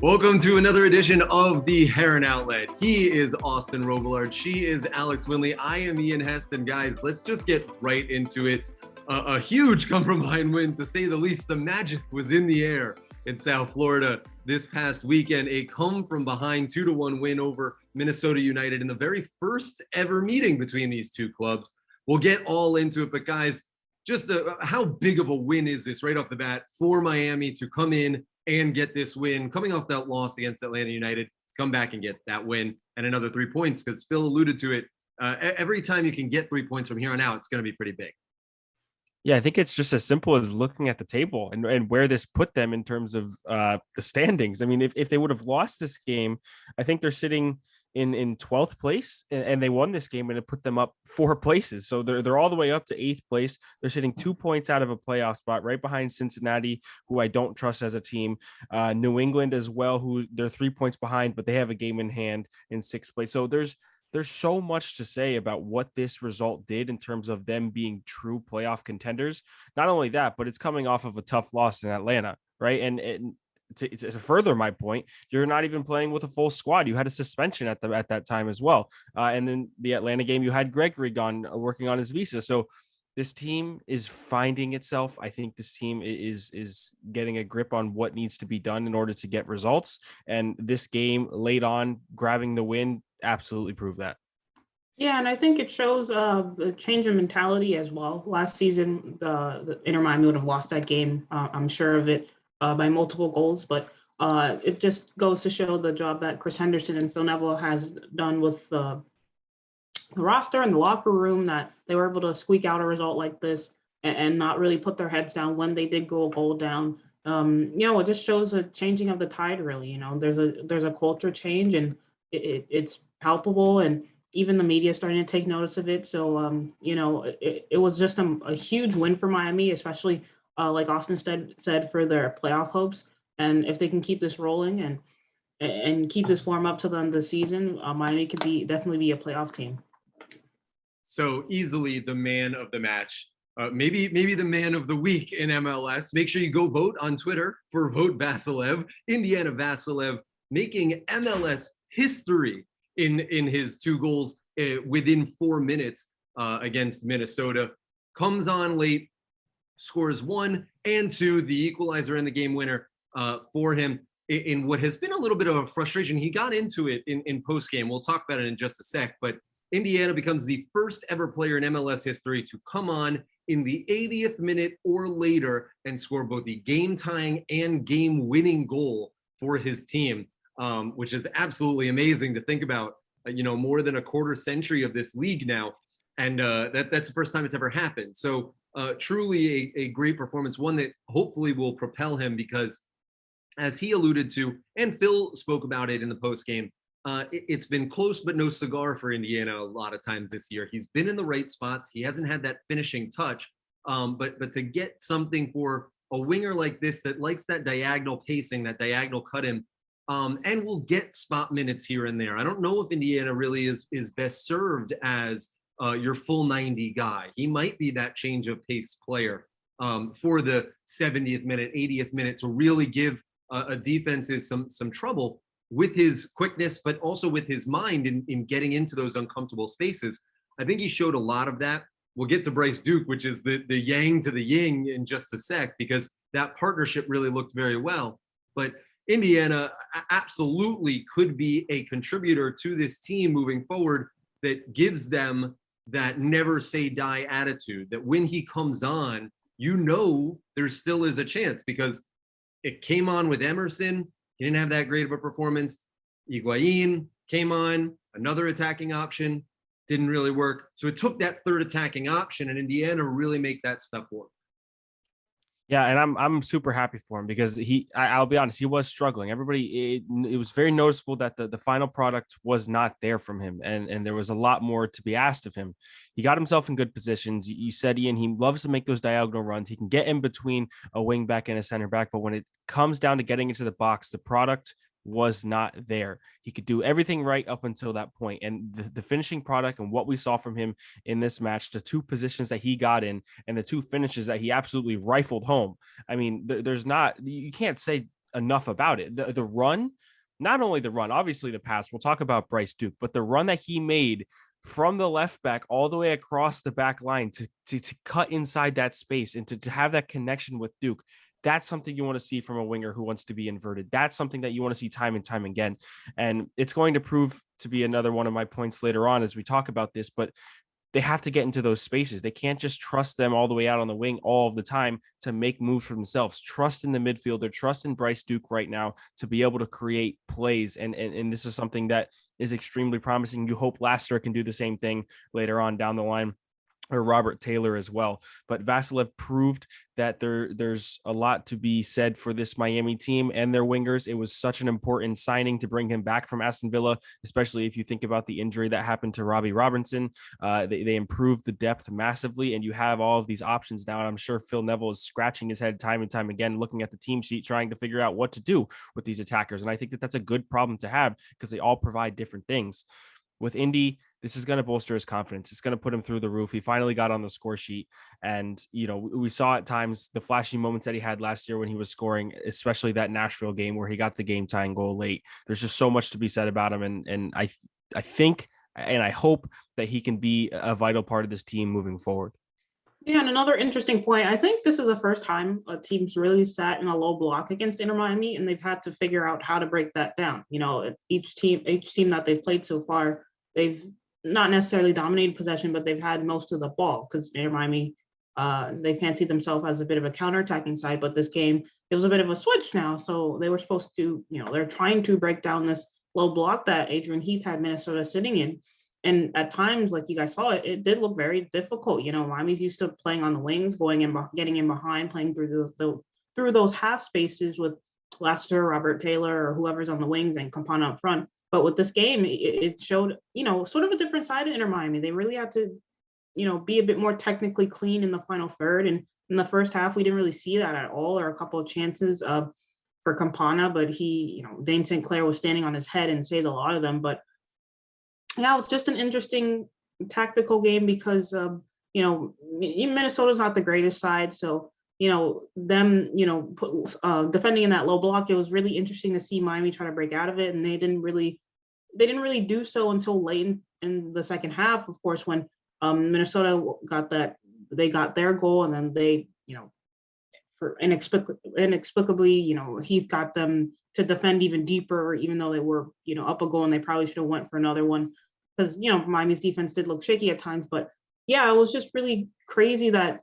Welcome to another edition of the Heron Outlet. He is Austin Robillard. She is Alex Winley. I am Ian Heston. Guys, let's just get right into it. A huge come-from-behind win, to say the least. The magic was in the air in South Florida this past weekend. A come-from-behind 2-1 win over Minnesota United in the very first ever meeting between these two clubs. We'll get all into it, but guys, just how big of a win is this right off the bat for Miami to come in and get this win, coming off that loss against Atlanta United, come back and get that win and another 3 points, because Phil alluded to it. Every time you can get 3 points from here on out, it's going to be pretty big. Yeah, I think it's just as simple as looking at the table and where this put them in terms of the standings. I mean, if they would have lost this game, I think they're sitting in 12th place, and they won this game and it put them up 4 places. So they're all the way up to 8th place. They're sitting 2 points out of a playoff spot, right behind Cincinnati, who I don't trust as a team. New England as well, who they're 3 points behind, but they have a game in hand in 6th place. So there's so much to say about what this result did in terms of them being true playoff contenders. Not only that, but it's coming off of a tough loss in Atlanta, right? And to further my point, you're not even playing with a full squad. You had a suspension at that time as well. And then the Atlanta game, you had Gregory gone working on his visa. So this team is finding itself. I think this team is getting a grip on what needs to be done in order to get results. And this game late on, grabbing the win, absolutely proved that. Yeah, and I think it shows the change in mentality as well. Last season, the Inter Miami would have lost that game. I'm sure of it. By multiple goals, but it just goes to show the job that Chris Henderson and Phil Neville has done with the roster and the locker room, that they were able to squeak out a result like this and not really put their heads down when they did go a goal down. It just shows a changing of the tide, really. There's a culture change, and it's palpable, and even the media is starting to take notice of it. So, it was just a huge win for Miami, especially like Austin said, for their playoff hopes. And if they can keep this rolling and keep this form up to the end of the season, Miami could definitely be a playoff team. So easily the man of the match, maybe the man of the week in MLS. Make sure you go vote on Twitter for Vote Vassilev. Indiana Vassilev making MLS history in his 2 goals within 4 minutes against Minnesota. Comes on late, scores 1 and 2, the equalizer and the game winner for him in what has been a little bit of a frustration. He got into it in post-game. We'll talk about it in just a sec, but Indiana becomes the first ever player in MLS history to come on in the 80th minute or later and score both the game-tying and game-winning goal for his team, which is absolutely amazing to think about. More than a quarter century of this league now, and that's the first time it's ever happened. So truly a great performance, one that hopefully will propel him, because as he alluded to, and Phil spoke about it in the postgame, it's been close but no cigar for Indiana a lot of times this year. He's been in the right spots. He hasn't had that finishing touch, but to get something for a winger like this that likes that diagonal pacing, that diagonal cut in, and will get spot minutes here and there. I don't know if Indiana really is best served as your full 90 guy. He might be that change of pace player for the 70th minute, 80th minute, to really give a defenses some trouble with his quickness, but also with his mind in getting into those uncomfortable spaces. I think he showed a lot of that. We'll get to Bryce Duke, which is the yang to the yin, in just a sec, because that partnership really looked very well. But Indiana absolutely could be a contributor to this team moving forward, that gives them that never say die attitude, that when he comes on, there still is a chance, because it came on with Emerson. He didn't have that great of a performance. Higuain came on, another attacking option, didn't really work. So it took that third attacking option and Indiana really make that stuff work. Yeah, and I'm super happy for him, because I'll be honest, he was struggling. Everybody, it was very noticeable that the final product was not there from him, and there was a lot more to be asked of him. He got himself in good positions. You said, Ian, he loves to make those diagonal runs. He can get in between a wing back and a center back, but when it comes down to getting into the box, the product was not there. He could do everything right up until that point. And the finishing product and what we saw from him in this match, the 2 positions that he got in and the 2 finishes that he absolutely rifled home. I mean, you can't say enough about it. The run, not only the run, obviously the pass, we'll talk about Bryce Duke, but the run that he made from the left back all the way across the back line to cut inside that space and to have that connection with Duke. That's something you want to see from a winger who wants to be inverted. That's something that you want to see time and time again. And it's going to prove to be another one of my points later on as we talk about this, but they have to get into those spaces. They can't just trust them all the way out on the wing all of the time to make moves for themselves. Trust in the midfielder, trust in Bryce Duke right now to be able to create plays. And this is something that is extremely promising. You hope Laster can do the same thing later on down the line, or Robert Taylor as well. But Vassilev proved that there's a lot to be said for this Miami team and their wingers. It was such an important signing to bring him back from Aston Villa, especially if you think about the injury that happened to Robbie Robinson. They improved the depth massively, and you have all of these options now. And I'm sure Phil Neville is scratching his head time and time again, looking at the team sheet, trying to figure out what to do with these attackers. And I think that that's a good problem to have because they all provide different things. With Indy, this is going to bolster his confidence. It's going to put him through the roof. He finally got on the score sheet. And, we saw at times the flashy moments that he had last year when he was scoring, especially that Nashville game where he got the game tying goal late. There's just so much to be said about him. And I think, and I hope that he can be a vital part of this team moving forward. Yeah, and another interesting point, I think this is the first time a team's really sat in a low block against Inter Miami, and they've had to figure out how to break that down. Each team that they've played so far, they've not necessarily dominated possession, but they've had most of the ball because Inter Miami, they fancied themselves as a bit of a counterattacking side, but this game, it was a bit of a switch now. So they were supposed to, they're trying to break down this low block that Adrian Heath had Minnesota sitting in. And at times, like you guys saw, it did look very difficult. Miami's used to playing on the wings, going in, getting in behind, playing through through those half spaces with Laster, Robert Taylor, or whoever's on the wings, and Campana up front. But with this game, it showed, sort of a different side of Inter Miami. They really had to, be a bit more technically clean in the final third. And in the first half, we didn't really see that at all. There are a couple of chances for Campana, but Dane St. Clair was standing on his head and saved a lot of them. But yeah, it was just an interesting tactical game because, Minnesota's not the greatest side. So, them, defending in that low block, it was really interesting to see Miami try to break out of it. And they didn't really do so until late in the second half, of course, when Minnesota got their goal. And then they, for inexplicably, Heath got them to defend even deeper, even though they were, up a goal and they probably should have went for another one. Because, Miami's defense did look shaky at times. But yeah, it was just really crazy that,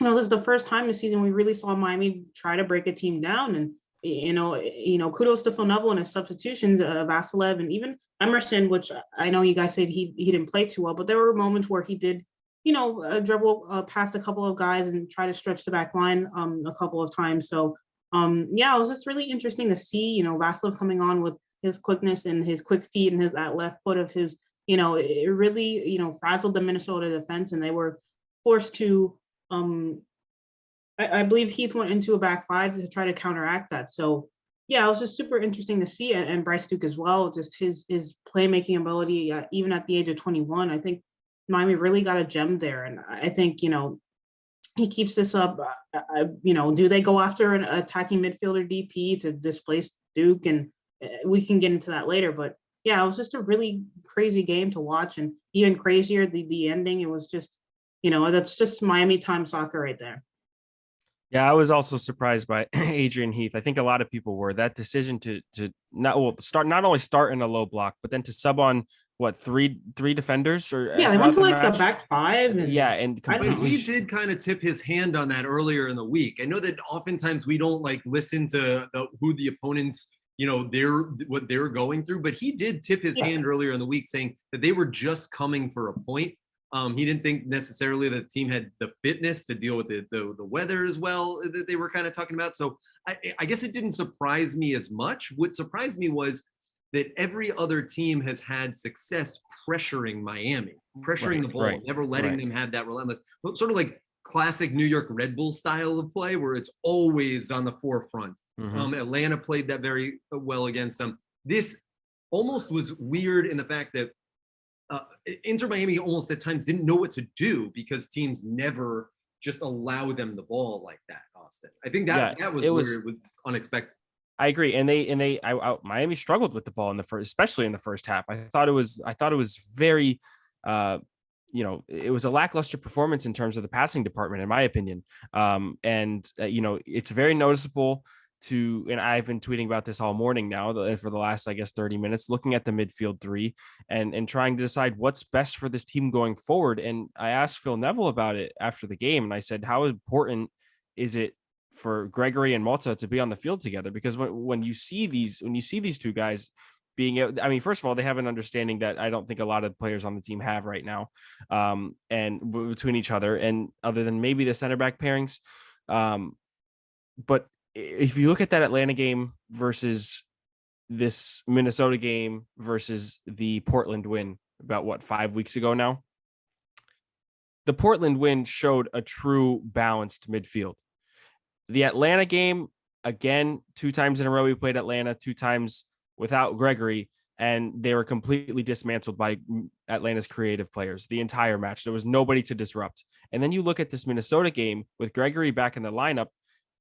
this is the first time this season we really saw Miami try to break a team down. And, kudos to Phil Neville and his substitutions, Vassilev and even Emerson, which I know you guys said he didn't play too well, but there were moments where he did, dribble past a couple of guys and try to stretch the back line a couple of times. So, it was just really interesting to see, Vassilev coming on with his quickness and his quick feet and that left foot of his, it really, frazzled the Minnesota defense, and they were forced to, I believe Heath went into a back five to try to counteract that. So yeah, it was just super interesting to see, and Bryce Duke as well, just his playmaking ability, even at the age of 21. I think Miami really got a gem there, and I think, he keeps this up. Do they go after an attacking midfielder DP to displace Duke? And we can get into that later, but yeah, it was just a really crazy game to watch, and even crazier the ending. It was just, that's just Miami time soccer right there. Yeah, I was also surprised by Adrian Heath. I think a lot of people were. That decision to not only start in a low block, but then to sub on three defenders, or yeah, they went to like a back five. And he did kind of tip his hand on that earlier in the week. I know that oftentimes we don't listen to who the opponents, what they're going through, but he did tip his hand earlier in the week, saying that they were just coming for a point. He didn't think necessarily that the team had the fitness to deal with the weather as well that they were kind of talking about. So I guess it didn't surprise me as much. What surprised me was that every other team has had success pressuring Miami, pressuring the ball, never letting them have that relentless, sort of like classic New York Red Bull style of play where it's always on the forefront. Mm-hmm. Atlanta played that very well against them. This almost was weird in the fact that Inter Miami almost at times didn't know what to do because teams never just allow them the ball like that, Austin. I think that was weird, was unexpected. I agree. And Miami struggled with the ball in the first, especially in the first half. I thought it was very, it was a lackluster performance in terms of the passing department, in my opinion. It's very noticeable and I've been tweeting about this all morning now for the last, I guess, 30 minutes, looking at the midfield three and trying to decide what's best for this team going forward. And I asked Phil Neville about it after the game. And I said, how important is it for Gregory and Malta to be on the field together? Because when you see these two guys first of all, they have an understanding that I don't think a lot of players on the team have right now, and between each other, and other than maybe the center back pairings. But if you look at that Atlanta game versus this Minnesota game versus the Portland win about 5 weeks ago now, the Portland win showed a true balanced midfield. The Atlanta game, again, 2 times in a row we played Atlanta, 2 times without Gregory, and they were completely dismantled by Atlanta's creative players the entire match. There was nobody to disrupt. And then you look at this Minnesota game with Gregory back in the lineup.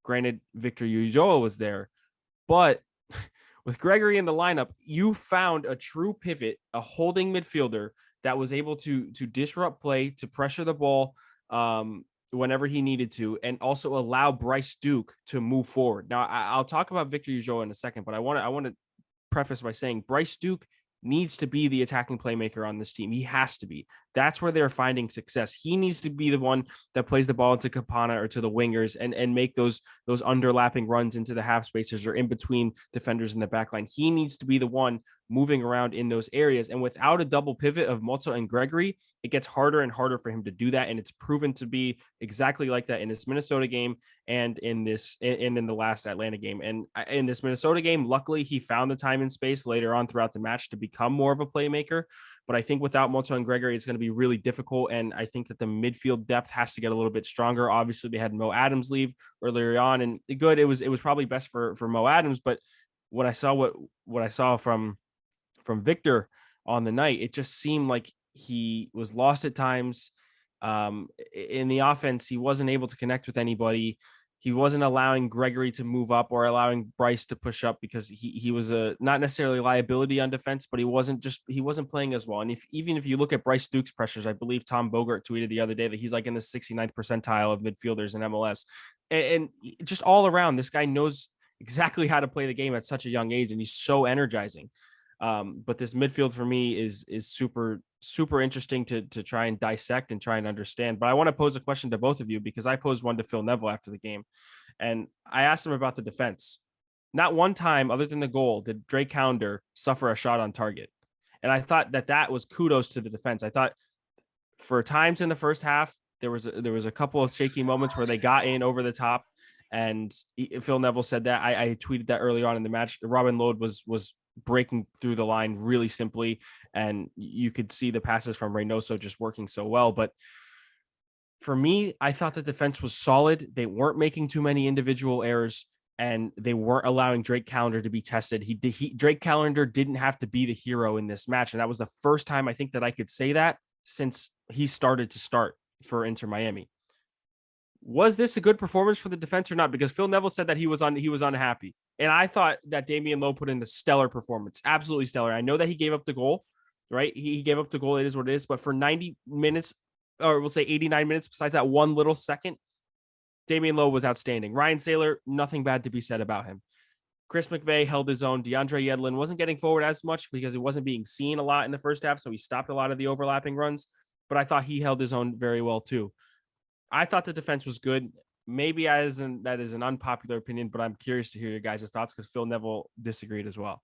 Granted, Victor Ulloa was there, but with Gregory in the lineup, you found a true pivot, a holding midfielder that was able to disrupt play, to pressure the ball whenever he needed to, and also allow Bryce Duke to move forward. Now, I'll talk about Victor Ulloa in a second, but I want to preface by saying Bryce Duke needs to be the attacking playmaker on this team. He has to be. That's where they're finding success. He needs to be the one that plays the ball to Capana or to the wingers and make those underlapping runs into the half spaces or in between defenders in the back line. He needs to be the one moving around in those areas. And without a double pivot of Malta and Gregory, it gets harder and harder for him to do that. And it's proven to be exactly like that in this Minnesota game and in the last Atlanta game. And in this Minnesota game, luckily he found the time and space later on throughout the match to become more of a playmaker. But I think without Malta and Gregory, it's going to be really difficult. And I think that the midfield depth has to get a little bit stronger. Obviously, they had Mo Adams leave earlier on, and good. It was probably best for Mo Adams. But when I saw what I saw from Victor on the night, it just seemed like he was lost at times. In the offense, he wasn't able to connect with anybody. He wasn't allowing Gregory to move up or allowing Bryce to push up because he was a not necessarily liability on defense, but he wasn't playing as well. And even if you look at Bryce Duke's pressures, I believe Tom Bogart tweeted the other day that he's like in the 69th percentile of midfielders in MLS. And just all around, this guy knows exactly how to play the game at such a young age, and he's so energizing. But this midfield for me is super, super interesting to try and dissect and try and understand. But I want to pose a question to both of you because I posed one to Phil Neville after the game. And I asked him about the defense. Not one time other than the goal did Drake Callender suffer a shot on target. And I thought that was kudos to the defense. I thought for times in the first half, there was a couple of shaky moments where they got in over the top. And Phil Neville said that. I tweeted that earlier on in the match. Robin Lode was breaking through the line really simply, and you could see the passes from Reynoso just working so well. But for me, I thought the defense was solid. They weren't making too many individual errors, and they weren't allowing Drake Callender to be tested. Drake Callender didn't have to be the hero in this match, and that was the first time I think that I could say that since he started for Inter Miami. Was this a good performance for the defense or not? Because Phil Neville said that he was unhappy. And I thought that Damian Lowe put in a stellar performance, absolutely stellar. I know that he gave up the goal, right? He gave up the goal. It is what it is. But for 90 minutes, or we'll say 89 minutes, besides that one little second, Damian Lowe was outstanding. Ryan Saylor, nothing bad to be said about him. Chris McVeigh held his own. DeAndre Yedlin wasn't getting forward as much because it wasn't being seen a lot in the first half, so he stopped a lot of the overlapping runs. But I thought he held his own very well too. I thought the defense was good. Maybe that is an unpopular opinion, but I'm curious to hear your guys' thoughts because Phil Neville disagreed as well.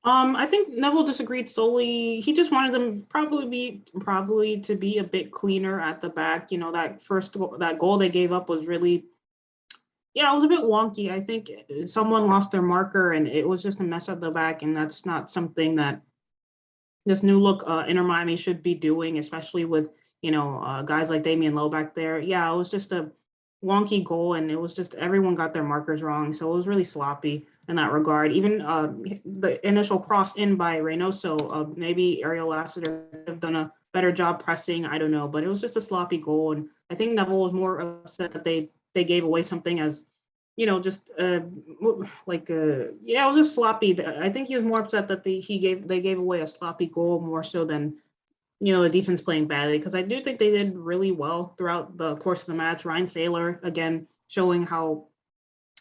I think Neville disagreed solely. He just wanted them probably to be a bit cleaner at the back. You know, that goal they gave up was really, it was a bit wonky. I think someone lost their marker and it was just a mess at the back, and that's not something that this new look Inter Miami should be doing, especially with guys like Damian Lowe back there. Yeah, it was just a wonky goal, and it was just everyone got their markers wrong. So it was really sloppy in that regard. Even the initial cross in by Reynoso, maybe Ariel Lassiter could have done a better job pressing. I don't know, but it was just a sloppy goal. And I think Neville was more upset that they gave away something as just yeah, it was just sloppy. I think he was more upset that they gave away a sloppy goal more so than the defense playing badly, because I do think they did really well throughout the course of the match. Ryan Saylor again showing how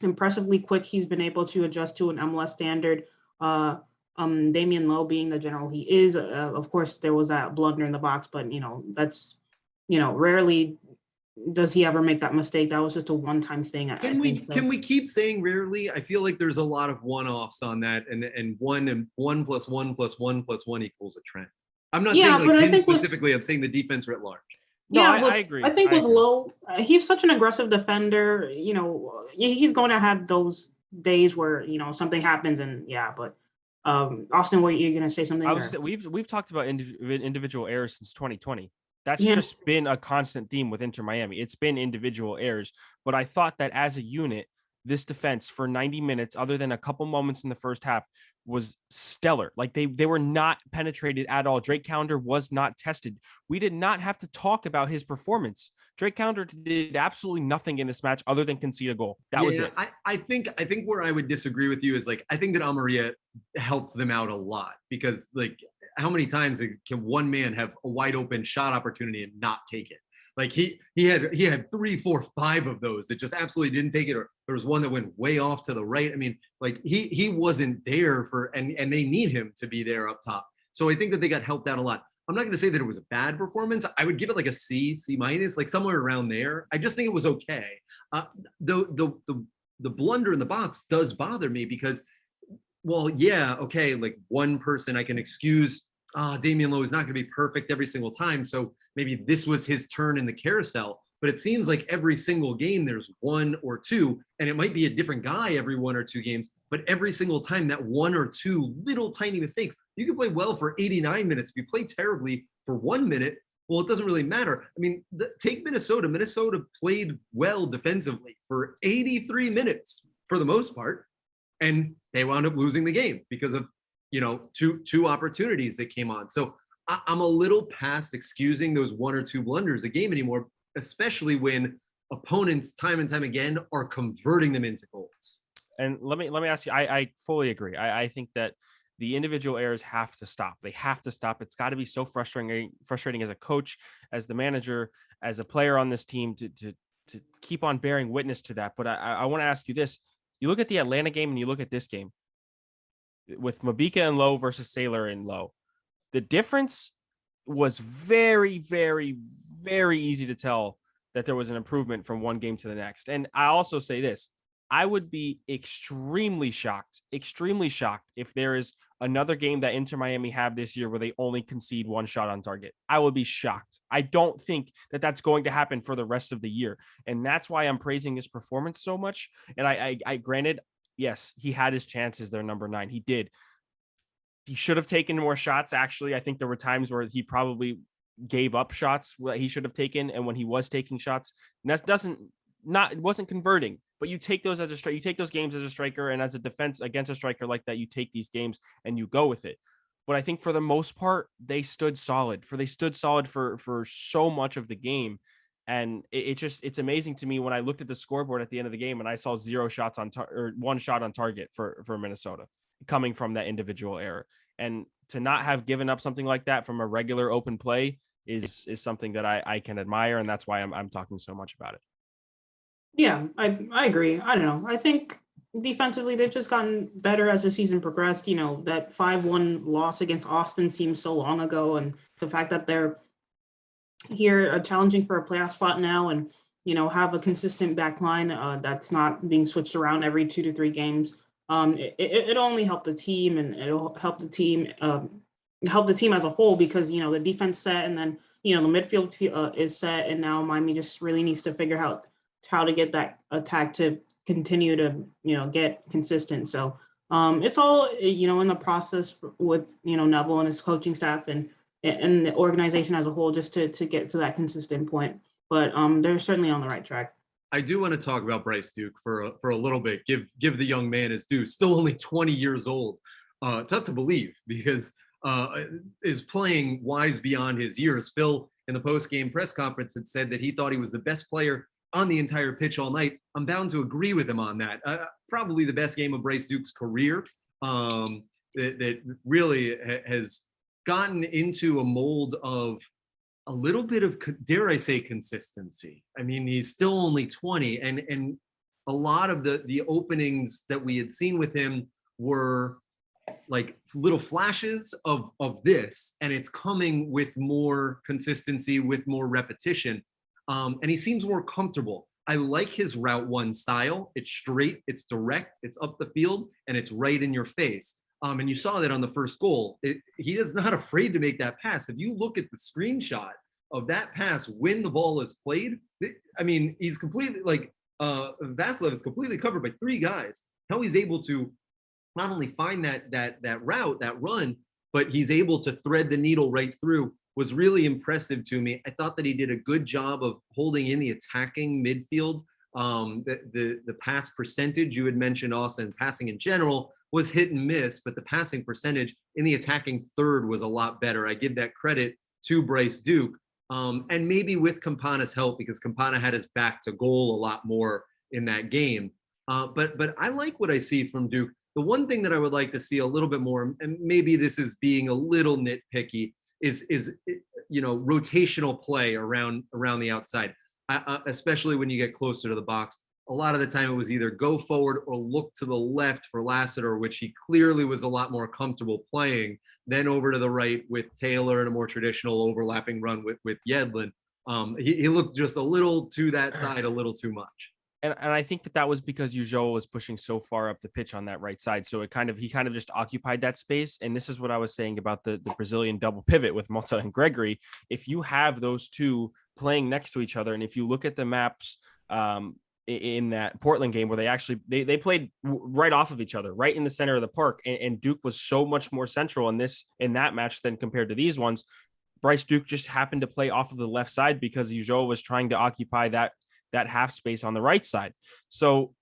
impressively quick he's been able to adjust to an MLS standard. Damian Lowe being the general he is, of course there was that blunder in the box, but that's rarely does he ever make that mistake. That was just a one-time thing. I think so. Can we keep saying rarely? I feel like there's a lot of one-offs on that, and 1 plus 1 plus 1 plus 1 equals a trend. I'm not saying like him specifically. I'm saying the defense writ large. No, I agree. I think with Lowe, he's such an aggressive defender. He's going to have those days where something happens, and but Austin, what you're going to say something? We've talked about individual errors since 2020. That's just been a constant theme with Inter Miami. It's been individual errors, but I thought that as a unit, this defense for 90 minutes, other than a couple moments in the first half, was stellar. Like they were not penetrated at all. Drake Callender was not tested. We did not have to talk about his performance. Drake Callender did absolutely nothing in this match other than concede a goal. That was it. I think where I would disagree with you is I think that Almeria helped them out a lot, because how many times can one man have a wide open shot opportunity and not take it? He had 3, 4, 5 of those that just absolutely didn't take it, or there was one that went way off to the right. I mean, he wasn't there and they need him to be there up top. So I think that they got helped out a lot. I'm not going to say that it was a bad performance. I would give it a C minus, somewhere around there. I just think it was okay. The blunder in the box does bother me because, well, yeah, okay, one person I can excuse. Damian Lowe is not going to be perfect every single time, so maybe this was his turn in the carousel. But it seems like every single game there's 1 or 2, and it might be a different guy every 1 or 2 games, but every single time that 1 or 2 little tiny mistakes, you can play well for 89 minutes. If you play terribly for 1 minute, well, it doesn't really matter. I mean, take Minnesota. Minnesota played well defensively for 83 minutes for the most part, and they wound up losing the game because of two opportunities that came on. So I'm a little past excusing those 1 or 2 blunders a game anymore, especially when opponents time and time again are converting them into goals. And let me ask you, I fully agree. I think that the individual errors have to stop. They have to stop. It's got to be so frustrating as a coach, as the manager, as a player on this team to keep on bearing witness to that. But I want to ask you this. You look at the Atlanta game and you look at this game with Mabika and Lowe versus Saylor and Lowe. The difference was very, very, very easy to tell that there was an improvement from one game to the next. And I also say this, I would be extremely shocked if there is another game that Inter Miami have this year where they only concede 1 shot on target. I would be shocked. I don't think that that's going to happen for the rest of the year. And that's why I'm praising his performance so much. And I granted, yes, he had his chances there, number 9. He did. He should have taken more shots. Actually, I think there were times where he probably gave up shots that he should have taken. And when he was taking shots, and it wasn't converting, but you take those as a striker, you take those games as a striker, and as a defense against a striker like that, you take these games and you go with it. But I think for the most part, they stood solid for so much of the game. And it's amazing to me when I looked at the scoreboard at the end of the game and I saw 0 shots or 1 shot on target for Minnesota coming from that individual error. And to not have given up something like that from a regular open play is something that I can admire. And that's why I'm talking so much about it. Yeah, I agree. I don't know. I think defensively, they've just gotten better as the season progressed. That 5-1 loss against Austin seems so long ago. And the fact that they're here challenging for a playoff spot now and, have a consistent back line that's not being switched around every 2 to 3 games. It only helped the team, and it'll help the team as a whole, because, the defense set, and then, the midfield is set. And now Miami just really needs to figure out how to get that attack to continue to, get consistent. So it's all, in the process with, Neville and his coaching staff and the organization as a whole, just to get to that consistent point. But they're certainly on the right track. I do want to talk about Bryce Duke for a little bit. Give the young man his due. Still only 20 years old. Tough to believe, because is playing wise beyond his years. Phil, in the post-game press conference, had said that he thought he was the best player on the entire pitch all night, I'm bound to agree with him on that. Probably the best game of Bryce Duke's career. That really has gotten into a mold of a little bit of, dare I say, consistency. I mean, he's still only 20, and a lot of the openings that we had seen with him were like little flashes of this, and it's coming with more consistency, with more repetition, and he seems more comfortable. I like his route one style. It's straight, it's direct, it's up the field, and it's right in your face. And you saw that on the first goal. He is not afraid to make that pass. If you look at the screenshot of that pass when the ball is played, I mean, he's completely like Vassilev is completely covered by three guys. How he's able to not only find that route, that run, but he's able to thread the needle right through was really impressive to me. I thought that he did a good job of holding in the attacking midfield. The pass percentage you had mentioned, Austin, passing in general was hit and miss, but the passing percentage in the attacking third was a lot better. I give that credit to Bryce Duke. And maybe with Campana's help, because Campana had his back to goal a lot more in that game. But I like what I see from Duke. The one thing that I would like to see a little bit more, and maybe this is being a little nitpicky, is rotational play around the outside, especially when you get closer to the box. A lot of the time it was either go forward or look to the left for Lassiter, which he clearly was a lot more comfortable playing, then over to the right with Taylor and a more traditional overlapping run with Yedlin. He looked just a little to that side, a little too much. And I think that was because Ulloa was pushing so far up the pitch on that right side. So he kind of just occupied that space. And this is what I was saying about the Brazilian double pivot with Mota and Gregory. If you have those two playing next to each other, and if you look at the maps in that Portland game where they played right off of each other, right in the center of the park, and Duke was so much more central in that match than compared to these ones. Bryce Duke just happened to play off of the left side because Ulloa was trying to occupy that half space on the right side. So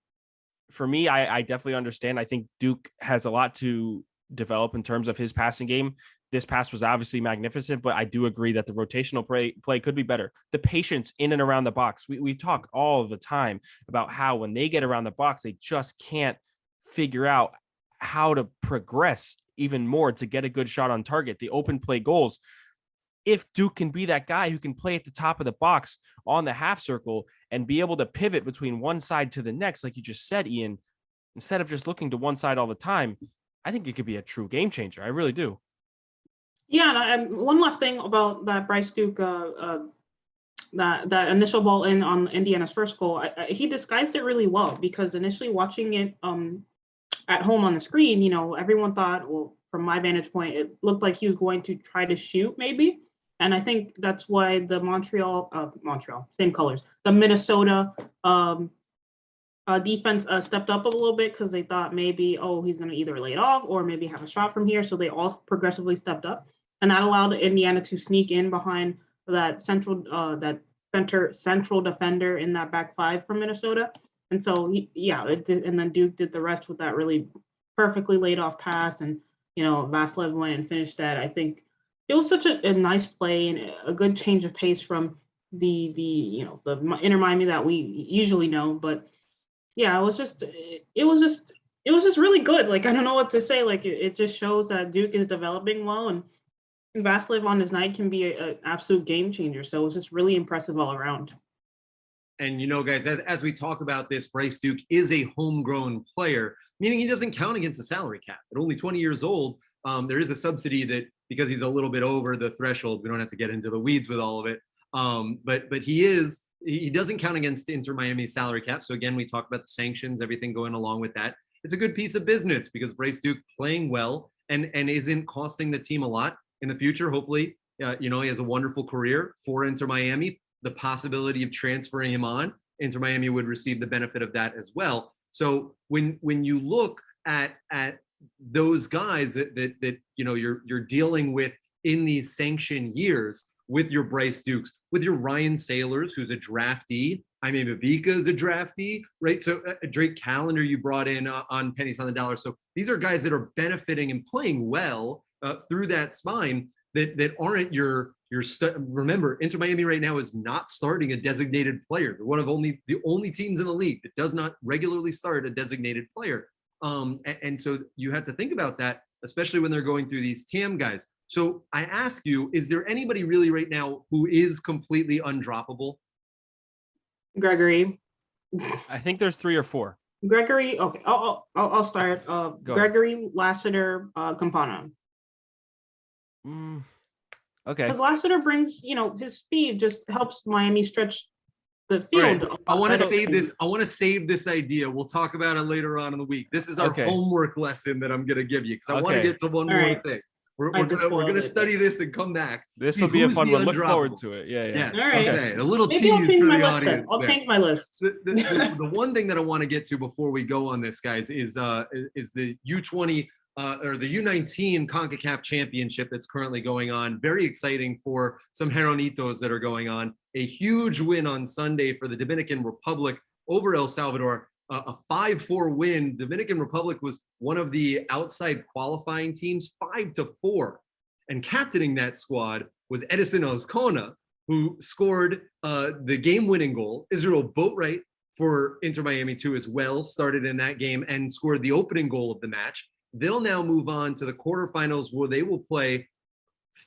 for me, I definitely understand. I think Duke has a lot to develop in terms of his passing game. This pass was obviously magnificent, but I do agree that the rotational play could be better. The patience in and around the box. We talk all the time about how when they get around the box, they just can't figure out how to progress even more to get a good shot on target. The open play goals. If Duke can be that guy who can play at the top of the box on the half circle and be able to pivot between one side to the next, like you just said, Ian, instead of just looking to one side all the time, I think it could be a true game changer. I really do. Yeah, and one last thing about that Bryce Duke, that initial ball in on Indiana's first goal, he disguised it really well, because initially watching it at home on the screen, everyone thought, well, from my vantage point, it looked like he was going to try to shoot maybe. And I think that's why the Montreal, same colors, the Minnesota defense stepped up a little bit, because they thought maybe, he's going to either lay it off or maybe have a shot from here. So they all progressively stepped up. And that allowed Indiana to sneak in behind that central defender in that back five from Minnesota. And so, and then Duke did the rest with that really perfectly laid off pass. And, Vassilev went and finished that. I think it was such a nice play and a good change of pace from the Inter Miami that we usually know. But yeah, it was just really good. Like, I don't know what to say. Like, it just shows that Duke is developing well, and Vassilev on his night can be an absolute game changer. So it was just really impressive all around. And, guys, as we talk about this, Bryce Duke is a homegrown player, meaning he doesn't count against the salary cap. At only 20 years old, there is a subsidy that, because he's a little bit over the threshold, we don't have to get into the weeds with all of it. But he doesn't count against Inter Miami's salary cap. So again, we talk about the sanctions, everything going along with that. It's a good piece of business, because Bryce Duke playing well and isn't costing the team a lot in the future. Hopefully, he has a wonderful career for Inter Miami. The possibility of transferring him on, Inter Miami would receive the benefit of that as well. So when you look at those guys that you're dealing with in these sanction years, with your Bryce Dukes, with your Ryan Sailors, who's a draftee, Jaime Babica is a draftee, right? So Drake Callender you brought in on pennies on the dollar. So these are guys that are benefiting and playing well through that spine, that aren't your Remember, Inter Miami right now is not starting a designated player. They're one of the only teams in the league that does not regularly start a designated player. And so you have to think about that, especially when they're going through these TAM guys. So I ask you, is there anybody really right now who is completely undroppable? Gregory. I think there's 3 or 4. Gregory. Okay. I'll start. Gregory, Lassiter, Campana. Okay. Because Lassiter brings, his speed just helps Miami stretch the field. Right. I want to save this. I want to save this idea. We'll talk about it later on in the week. This is our homework lesson that I'm going to give you because I want to get to one more thing. We're going to study this and come back. This will be a fun one. Look forward to it. Yeah. Yes. All right. Okay. A little Maybe tease for the audience. I'll change my list. The one thing that I want to get to before we go on this, guys, is the U20 or the U19 CONCACAF championship that's currently going on. Very exciting for some Heronitos that are going on. A huge win on Sunday for the Dominican Republic over El Salvador. A 5-4 win. Dominican Republic was one of the outside qualifying teams, 5-4. And captaining that squad was Edison Azcona, who scored the game-winning goal. Israel Boatwright for Inter Miami 2 as well, started in that game and scored the opening goal of the match. They'll now move on to the quarterfinals where they will play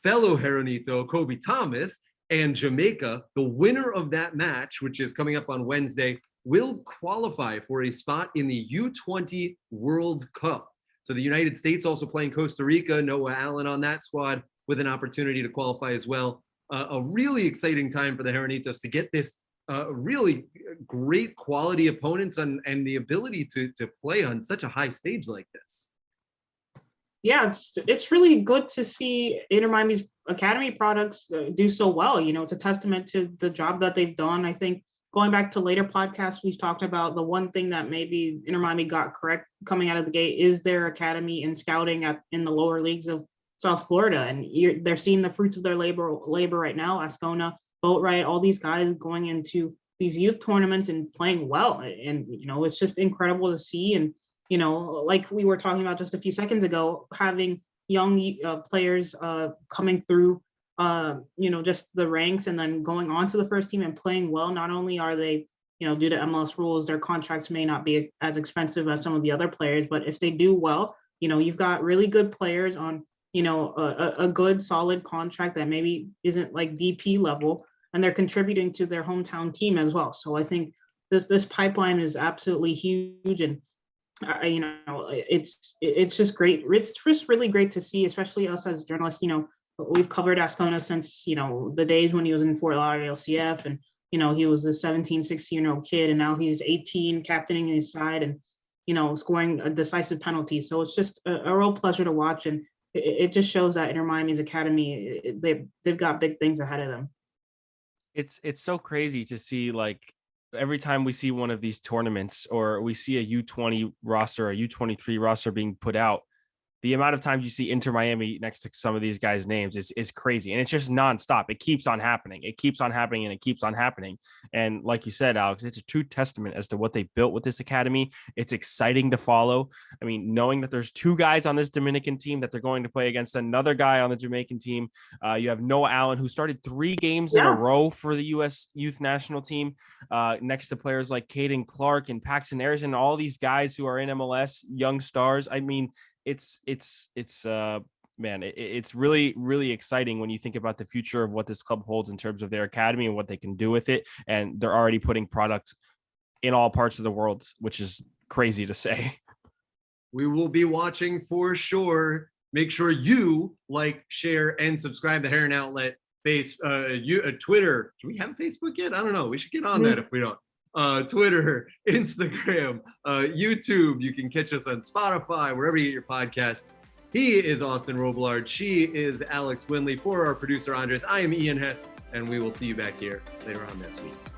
fellow Heronito Kobe Thomas and Jamaica. The winner of that match, which is coming up on Wednesday, will qualify for a spot in the U20 World Cup. So the United States also playing Costa Rica, Noah Allen on that squad with an opportunity to qualify as well. A really exciting time for the Heronitos to get this really great quality opponents and the ability to play on such a high stage like this. Yeah, it's really good to see Inter Miami's academy products do so well. It's a testament to the job that they've done. I think going back to later podcasts, we've talked about the one thing that maybe Inter Miami got correct coming out of the gate is their academy and scouting in the lower leagues of South Florida. And they're seeing the fruits of their labor right now. Ascona, Boatwright, all these guys going into these youth tournaments and playing well. And, it's just incredible to see. And, like we were talking about just a few seconds ago, having young players coming through, just the ranks and then going on to the first team and playing well. Not only are they, due to MLS rules, their contracts may not be as expensive as some of the other players, but if they do well, you've got really good players on, a good solid contract that maybe isn't like DP level, and they're contributing to their hometown team as well. So I think this pipeline is absolutely huge, and it's just great. It's just really great to see, especially us as journalists. We've covered Ascona since, the days when he was in Fort Lauderdale CF, and, he was a 17, 16-year-old kid, and now he's 18, captaining his side and, scoring a decisive penalty. So it's just a real pleasure to watch. And it just shows that Inter Miami's academy, they've got big things ahead of them. It's so crazy to see, like, every time we see one of these tournaments or we see a U20 roster, a U23 roster being put out, the amount of times you see Inter Miami next to some of these guys' names is crazy. And it's just nonstop. It keeps on happening. It keeps on happening and it keeps on happening. And like you said, Alex, it's a true testament as to what they built with this academy. It's exciting to follow. I mean, knowing that there's 2 guys on this Dominican team that they're going to play against another guy on the Jamaican team. You have Noah Allen, who started 3 games in a row for the U.S. youth national team, next to players like Caden Clark and Paxton Harrison, all these guys who are in MLS, young stars. I mean, it's really, really exciting when you think about the future of what this club holds in terms of their academy and what they can do with it. And they're already putting products in all parts of the world, which is crazy to say. We will be watching for sure. Make sure you like, share, and subscribe to Heron Outlet, Twitter. Do we have Facebook yet? I don't know. We should get on that if we don't. Twitter, Instagram, YouTube. You can catch us on Spotify, wherever you get your podcast. He is Austin Robillard. She is Alex Winley. For our producer, Andres, I am Ian Hest, and we will see you back here later on this week.